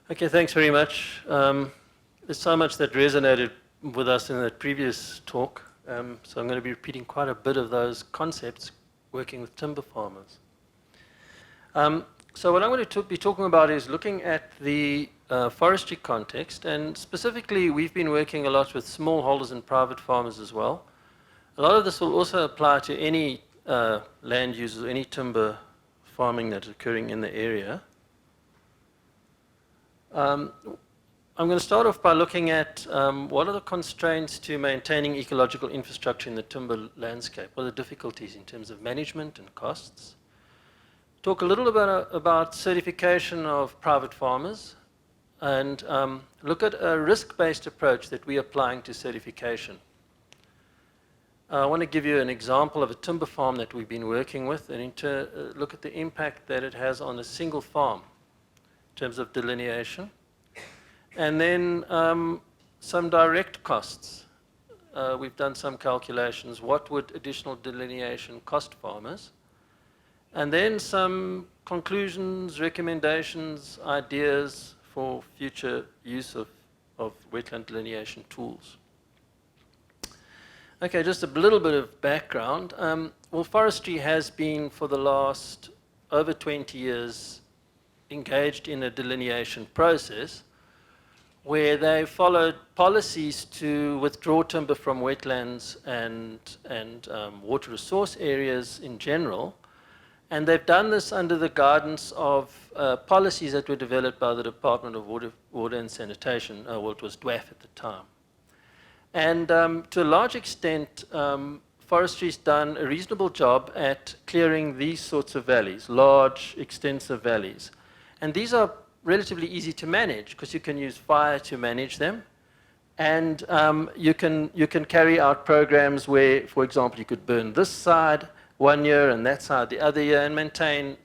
Okay, thanks very much. There's so much that resonated with us in that previous talk, so I'm going to be repeating quite a bit of those concepts working with timber farmers. So what I'm going to be talking about is looking at the forestry context, and specifically we've been working a lot with smallholders and private farmers as well. A lot of this will also apply to any land users, any timber farming that's occurring in the area. I'm going to start off by looking at what are the constraints to maintaining ecological infrastructure in the timber landscape. What are the difficulties in terms of management and costs? Talk a little bit about certification of private farmers, and look at a risk-based approach that we're applying to certification. I want to give you an example of a timber farm that we've been working with, and look at the impact that it has on a single farm in terms of delineation. And then some direct costs. We've done some calculations. What would additional delineation cost farmers? And then some conclusions, recommendations, ideas for future use of wetland delineation tools. Okay, just a little bit of background. Well, forestry has been, for the last over 20 years, engaged in a delineation process where they followed policies to withdraw timber from wetlands and water resource areas in general. And they've done this under the guidance of policies that were developed by the Department of Water and Sanitation, well, it was DWAF at the time. And to a large extent, forestry's done a reasonable job at clearing these sorts of valleys, large, extensive valleys. And these are relatively easy to manage because you can use fire to manage them. And you can carry out programs where, for example, you could burn this side one year and that side the other year and maintain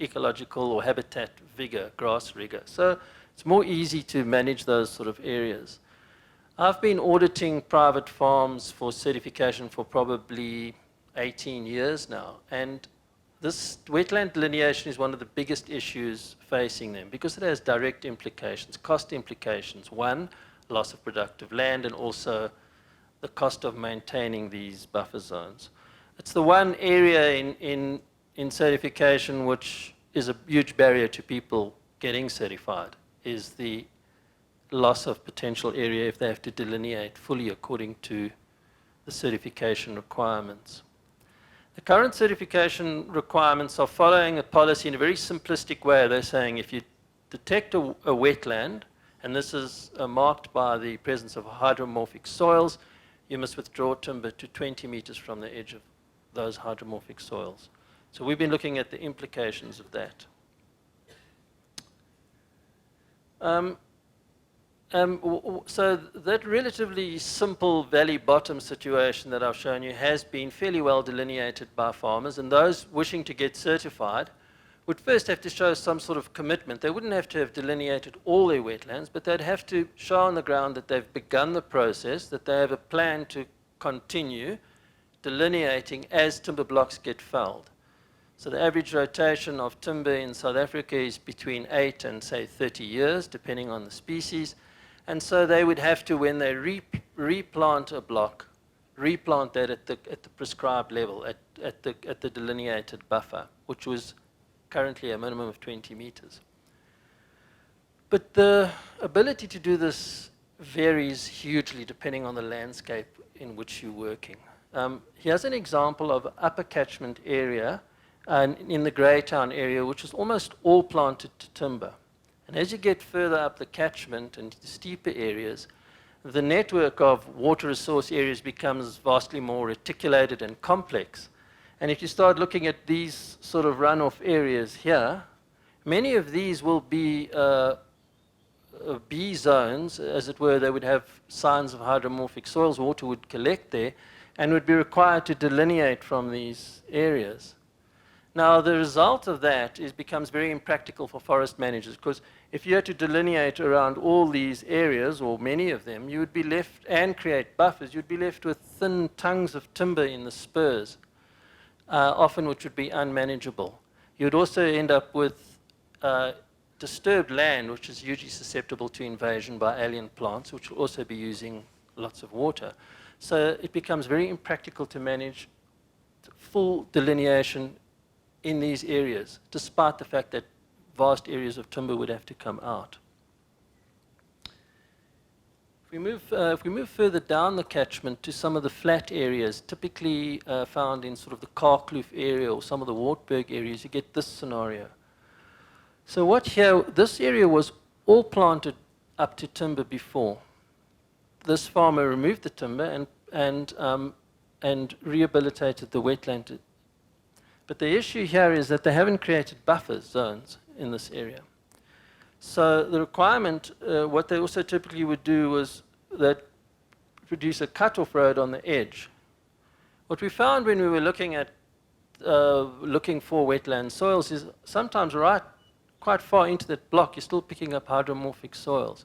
ecological or habitat vigor, grass rigor. So it's more easy to manage those sort of areas. I've been auditing private farms for certification for probably 18 years now, and this wetland delineation is one of the biggest issues facing them because it has direct implications, cost implications. One, loss of productive land, and also the cost of maintaining these buffer zones. It's the one area in certification which is a huge barrier to people getting certified, is the loss of potential area if they have to delineate fully according to the certification requirements. The current certification requirements are following a policy in a very simplistic way. They're saying if you detect a wetland, and this is marked by the presence of hydromorphic soils, you must withdraw timber to 20 meters from the edge of those hydromorphic soils. So we've been looking at the implications of that. So that relatively simple valley bottom situation that I've shown you has been fairly well delineated by farmers, and those wishing to get certified would first have to show some sort of commitment. They wouldn't have to have delineated all their wetlands, but they'd have to show on the ground that they've begun the process, that they have a plan to continue delineating as timber blocks get felled. So the average rotation of timber in South Africa is between 8 and say 30 years, depending on the species. And so they would have to, when they replant a block, replant that at the prescribed level, at the delineated buffer, which was currently a minimum of 20 meters. But the ability to do this varies hugely depending on the landscape in which you're working. Here's an example of upper catchment area in the Greytown area, which is almost all planted to timber. And as you get further up the catchment and steeper areas, the network of water resource areas becomes vastly more reticulated and complex. And if you start looking at these sort of runoff areas here, many of these will be B zones, as it were. They would have signs of hydromorphic soils. Water would collect there and would be required to delineate from these areas. Now, the result of that becomes very impractical for forest managers, because if you had to delineate around all these areas, or many of them, you would be left, and create buffers, you'd be left with thin tongues of timber in the spurs, often which would be unmanageable. You'd also end up with disturbed land, which is hugely susceptible to invasion by alien plants, which will also be using lots of water. So it becomes very impractical to manage full delineation in these areas, despite the fact that vast areas of timber would have to come out. If we move further down the catchment to some of the flat areas, typically found in sort of the Karkloof area or some of the Wartburg areas, you get this scenario. So this area was all planted up to timber before. This farmer removed the timber and rehabilitated the wetland. But the issue here is that they haven't created buffer zones in this area. So the requirement, what they also typically would do was that produce a cut-off road on the edge. What we found when we were looking for wetland soils is sometimes quite far into that block, you're still picking up hydromorphic soils.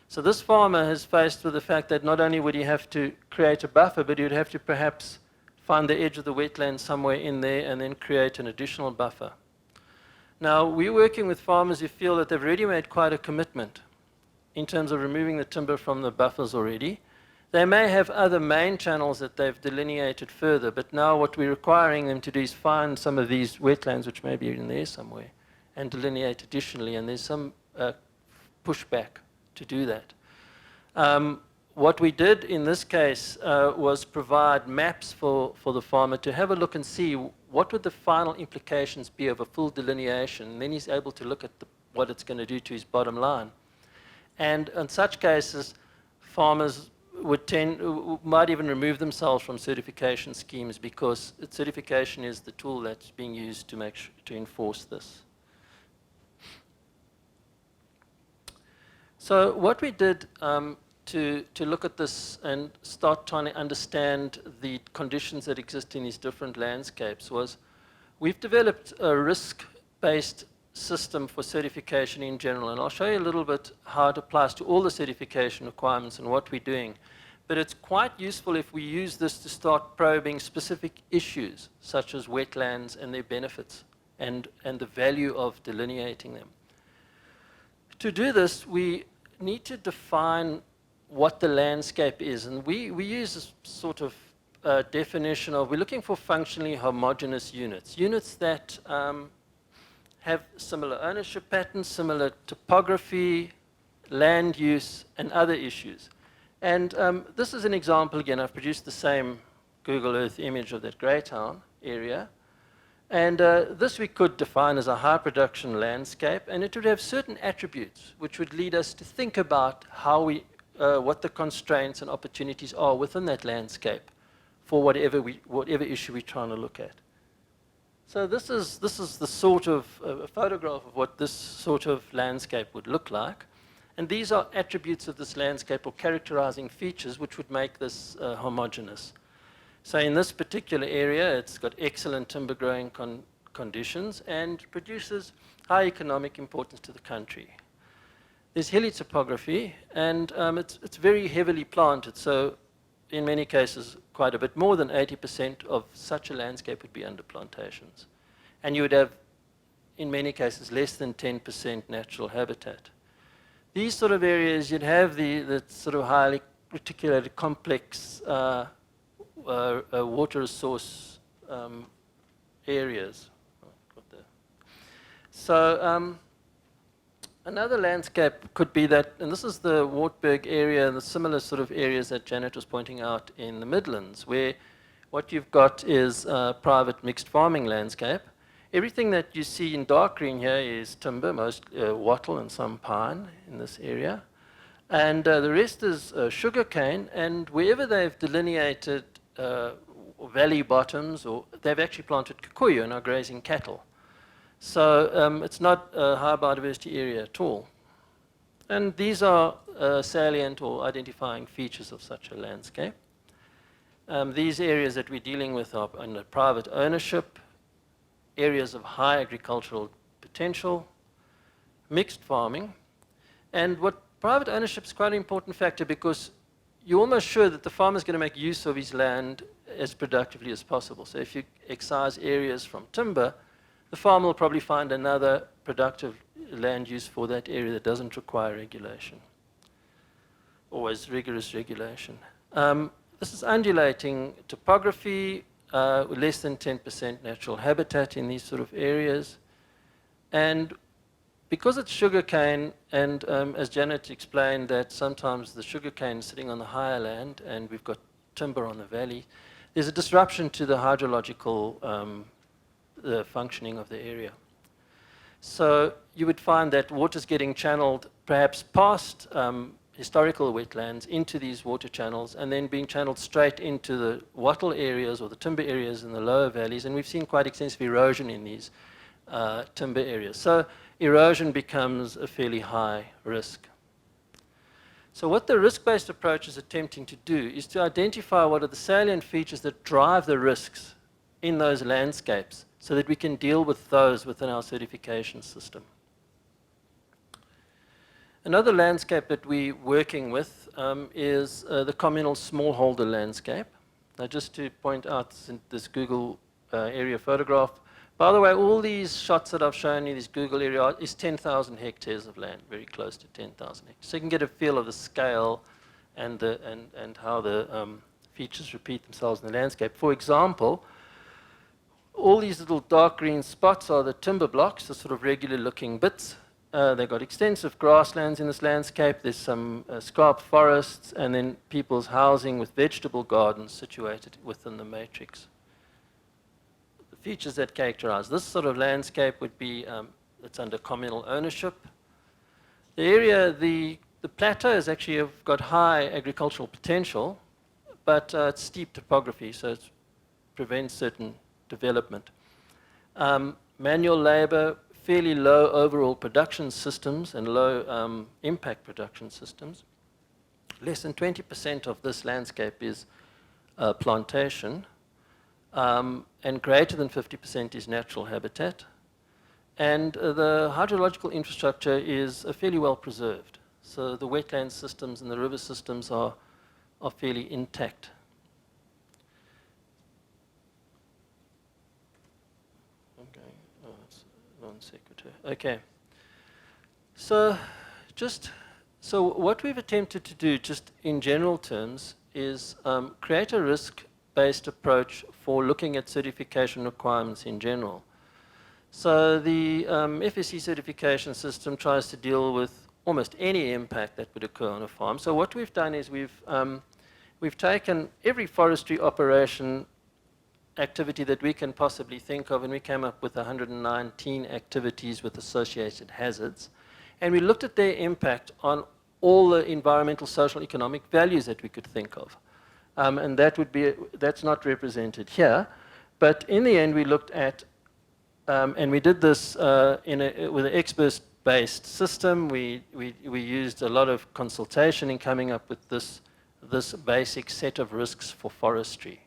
So this farmer is faced with the fact that not only would he have to create a buffer, but he would have to perhaps find the edge of the wetland somewhere in there and then create an additional buffer. Now, we're working with farmers who feel that they've already made quite a commitment in terms of removing the timber from the buffers already. They may have other main channels that they've delineated further, but now what we're requiring them to do is find some of these wetlands, which may be in there somewhere, and delineate additionally, and there's some pushback to do that. What we did in this case was provide maps for the farmer to have a look and see what would the final implications be of a full delineation, and then he's able to look at what it's going to do to his bottom line. And in such cases, farmers might even remove themselves from certification schemes because certification is the tool that's being used to enforce this. So what we did to look at this and start trying to understand the conditions that exist in these different landscapes was we've developed a risk-based system for certification in general, and I'll show you a little bit how it applies to all the certification requirements and what we're doing. But it's quite useful if we use this to start probing specific issues such as wetlands and their benefits and the value of delineating them. To do this, we need to define what the landscape is, and we use this sort of definition of, we're looking for functionally homogeneous units that have similar ownership patterns, similar topography, land use, and other issues. And this is an example, again, I've produced the same Google Earth image of that Greytown area. And this we could define as a high production landscape, and it would have certain attributes which would lead us to think about how what the constraints and opportunities are within that landscape for whatever issue we're trying to look at. So this is the sort of a photograph of what this sort of landscape would look like. And these are attributes of this landscape or characterizing features which would make this homogeneous. So in this particular area, it's got excellent timber growing conditions and produces high economic importance to the country. There's hilly topography, and it's very heavily planted. So in many cases, quite a bit more than 80% of such a landscape would be under plantations. And you would have, in many cases, less than 10% natural habitat. These sort of areas, you'd have the sort of highly reticulated complex water resource areas. So another landscape could be that, and this is the Wartburg area and the similar sort of areas that Janet was pointing out in the Midlands, where what you've got is a private mixed farming landscape. Everything that you see in dark green here is timber, most wattle and some pine in this area. And the rest is sugarcane, and wherever they've delineated valley bottoms, or they've actually planted kikuyu and are grazing cattle. So it's not a high biodiversity area at all. And these are salient or identifying features of such a landscape. These areas that we're dealing with are under private ownership, areas of high agricultural potential, mixed farming. And what private ownership is quite an important factor because you're almost sure that the farmer is going to make use of his land as productively as possible. So if you excise areas from timber, the farmer will probably find another productive land use for that area that doesn't require regulation, always rigorous regulation. This is undulating topography, with less than 10% natural habitat in these sort of areas. And because it's sugarcane, and as Janet explained, that sometimes the sugarcane is sitting on the higher land and we've got timber on the valley, there's a disruption to the hydrological the functioning of the area. So you would find that water's getting channeled perhaps past historical wetlands into these water channels and then being channeled straight into the wattle areas or the timber areas in the lower valleys. And we've seen quite extensive erosion in these timber areas. So erosion becomes a fairly high risk. So what the risk-based approach is attempting to do is to identify what are the salient features that drive the risks in those landscapes so that we can deal with those within our certification system. Another landscape that we're working with is the communal smallholder landscape. Now just to point out this Google area photograph, by the way, all these shots that I've shown you, this Google area, is 10,000 hectares of land, very close to 10,000 hectares. So you can get a feel of the scale and how the features repeat themselves in the landscape. For example, all these little dark green spots are the timber blocks, the sort of regular looking bits. They've got extensive grasslands in this landscape. There's some scarp forests and then people's housing with vegetable gardens situated within the matrix. The features that characterize this sort of landscape would be it's under communal ownership. The area, the plateau has actually got high agricultural potential, but it's steep topography, so it prevents certain development. Manual labor, fairly low overall production systems and low impact production systems. Less than 20% of this landscape is plantation, and greater than 50% is natural habitat. And the hydrological infrastructure is fairly well preserved. So the wetland systems and the river systems are fairly intact. Okay, so what we've attempted to do, just in general terms, is create a risk-based approach for looking at certification requirements in general. So the FSC certification system tries to deal with almost any impact that would occur on a farm. So what we've done is we've taken every forestry operation activity that we can possibly think of, and we came up with 119 activities with associated hazards, and we looked at their impact on all the environmental, social, economic values that we could think of, and that's not represented here, but in the end we looked at, and we did this with an expert-based system. We used a lot of consultation in coming up with this basic set of risks for forestry.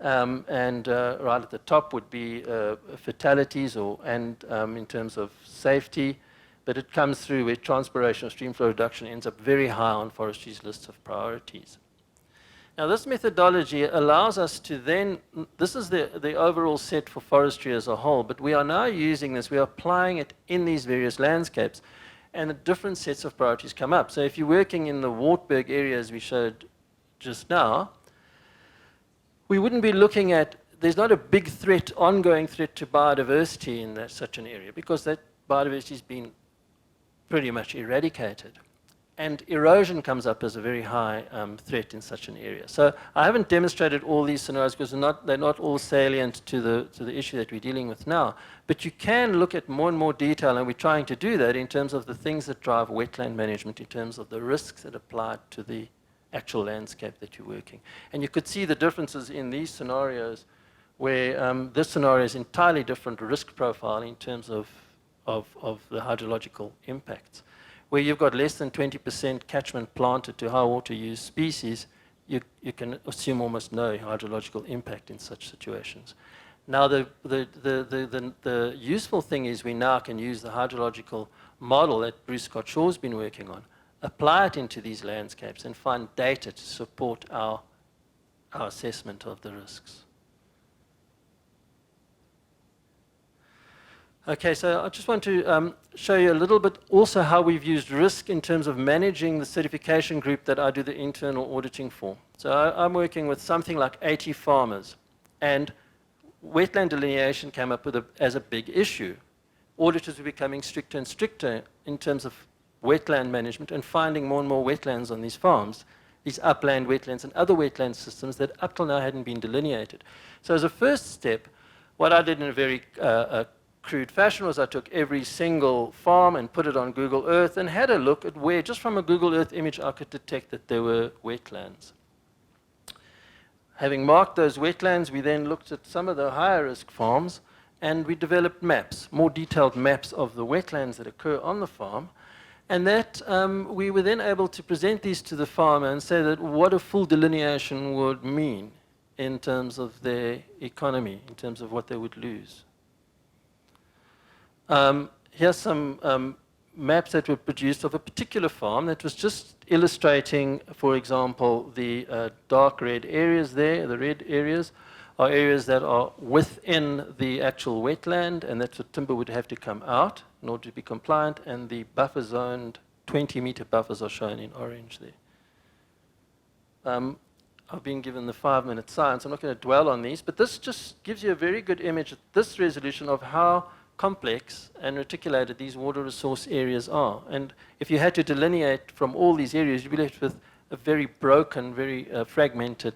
Right at the top would be fatalities in terms of safety, but it comes through where transpiration or stream flow reduction ends up very high on forestry's list of priorities. Now this methodology allows us to then, this is the overall set for forestry as a whole, but we are now using this, we are applying it in these various landscapes, and the different sets of priorities come up. So if you're working in the Wartburg area as we showed just now, we wouldn't be looking at, there's not a big threat, ongoing threat to biodiversity in such an area, because that biodiversity has been pretty much eradicated. And erosion comes up as a very high threat in such an area. So I haven't demonstrated all these scenarios because they're not all salient to the issue that we're dealing with now. But you can look at more and more detail, and we're trying to do that in terms of the things that drive wetland management, in terms of the risks that apply to the actual landscape that you're working. And you could see the differences in these scenarios where this scenario is entirely different risk profile in terms of the hydrological impacts. Where you've got less than 20% catchment planted to high water use species, you can assume almost no hydrological impact in such situations. Now the useful thing is we now can use the hydrological model that Bruce Scott Shaw's been working on, apply it into these landscapes and find data to support our assessment of the risks. Okay, so I just want to show you a little bit also how we've used risk in terms of managing the certification group that I do the internal auditing for. So I'm working with something like 80 farmers, and wetland delineation came up as a big issue. Auditors were becoming stricter and stricter in terms of wetland management and finding more and more wetlands on these farms, these upland wetlands and other wetland systems that up till now hadn't been delineated. So as a first step, what I did in a very crude fashion was I took every single farm and put it on Google Earth and had a look at where, just from a Google Earth image, I could detect that there were wetlands. Having marked those wetlands, we then looked at some of the higher risk farms and we developed maps, more detailed maps of the wetlands that occur on the farm. And that we were then able to present these to the farmer and say that what a full delineation would mean in terms of their economy, in terms of what they would lose. Here's some maps that were produced of a particular farm that was just illustrating, for example, the dark red areas there. The red areas are areas that are within the actual wetland, and that's what timber would have to come out in order to be compliant, and the buffer zoned 20-meter buffers are shown in orange there. I've been given the 5-minute science. I'm not going to dwell on these, but this just gives you a very good image at this resolution of how complex and reticulated these water resource areas are. And if you had to delineate from all these areas, you'd be left with a very broken, very fragmented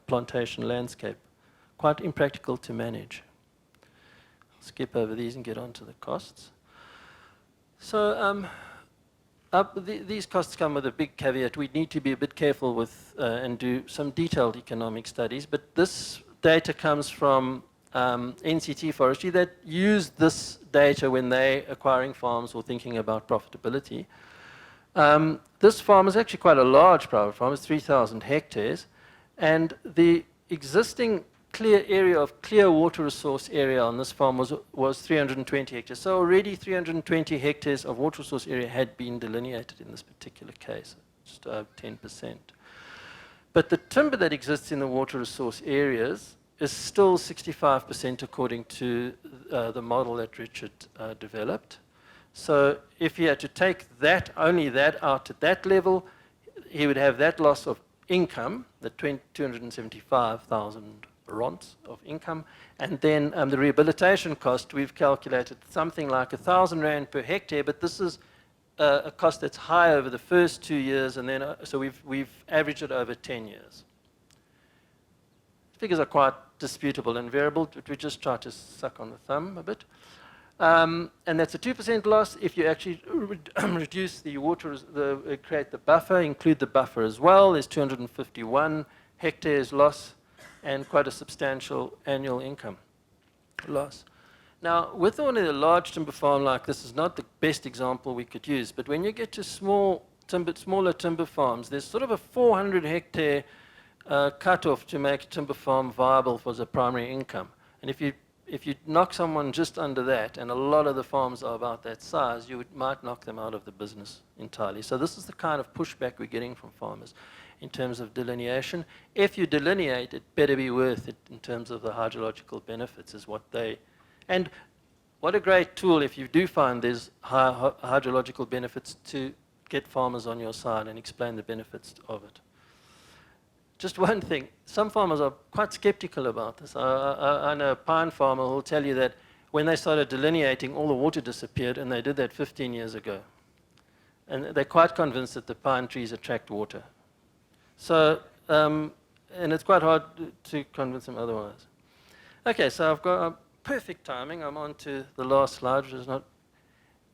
plantation landscape. Quite impractical to manage. I'll skip over these and get on to the costs. So these costs come with a big caveat. We need to be a bit careful with and do some detailed economic studies, but this data comes from NCT Forestry that used this data when they're acquiring farms or thinking about profitability. This farm is actually quite a large private farm. It's 3,000 hectares. And the existing clear area of clear water resource area on this farm was 320 hectares. So already 320 hectares of water resource area had been delineated in this particular case, just over 10%. But the timber that exists in the water resource areas is still 65% according to the model that Richard developed. So if he had to take that, only that out at that level, he would have that loss of income, the 275,000 rands of income, and then the rehabilitation cost, we've calculated something like 1,000 rand per hectare, but this is a cost that's high over the first 2 years, and then so we've averaged it over 10 years. Figures are quite disputable and variable, but we just try to suck on the thumb a bit. And that's a 2% loss. If you actually reduce the water, create the buffer, include the buffer as well, there's 251 hectares loss and quite a substantial annual income loss. Now, with one of the large timber farm like this is not the best example we could use, but when you get to smaller timber farms, there's sort of a 400 hectare cutoff to make a timber farm viable for the primary income. And if you knock someone just under that, and a lot of the farms are about that size, you might knock them out of the business entirely. So this is the kind of pushback we're getting from farmers in terms of delineation. If you delineate, it better be worth it in terms of the hydrological benefits is what they... And what a great tool if you do find there's hydrological benefits to get farmers on your side and explain the benefits of it. Just one thing, some farmers are quite skeptical about this. I know a pine farmer who will tell you that when they started delineating, all the water disappeared, and they did that 15 years ago. And they're quite convinced that the pine trees attract water. So, and it's quite hard to convince them otherwise. Okay, so I've got perfect timing. I'm on to the last slide, which is not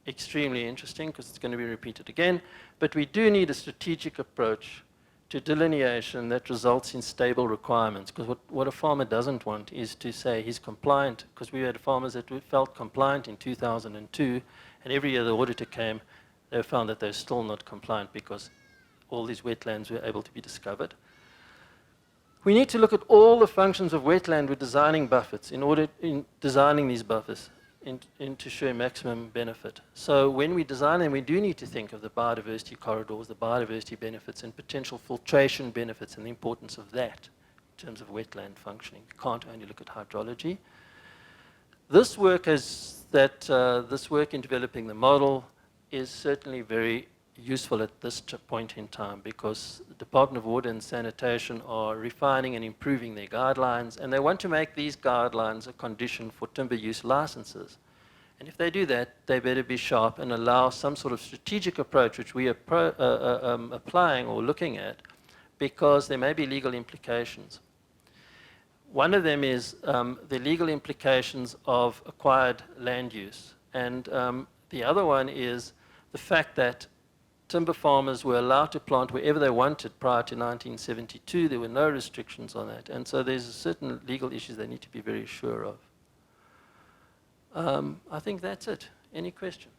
extremely interesting because it's going to be repeated again. But we do need a strategic approach to delineation that results in stable requirements. Because what a farmer doesn't want is to say he's compliant, because we had farmers that felt compliant in 2002, and every year the auditor came, they found that they're still not compliant because all these wetlands were able to be discovered. We need to look at all the functions of wetland with designing buffers in designing these buffers to show maximum benefit. So when we design them, we do need to think of the biodiversity corridors, the biodiversity benefits, and potential filtration benefits, and the importance of that in terms of wetland functioning. You can't only look at hydrology. This work has that this work in developing the model is certainly very useful at this point in time, because the Department of Water and Sanitation are refining and improving their guidelines, and they want to make these guidelines a condition for timber use licenses. And if they do that, they better be sharp and allow some sort of strategic approach, which we are applying or looking at, because there may be legal implications. One of them is the legal implications of acquired land use. And the other one is the fact that timber farmers were allowed to plant wherever they wanted prior to 1972. There were no restrictions on that. And so there's certain legal issues they need to be very sure of. I think that's it. Any questions?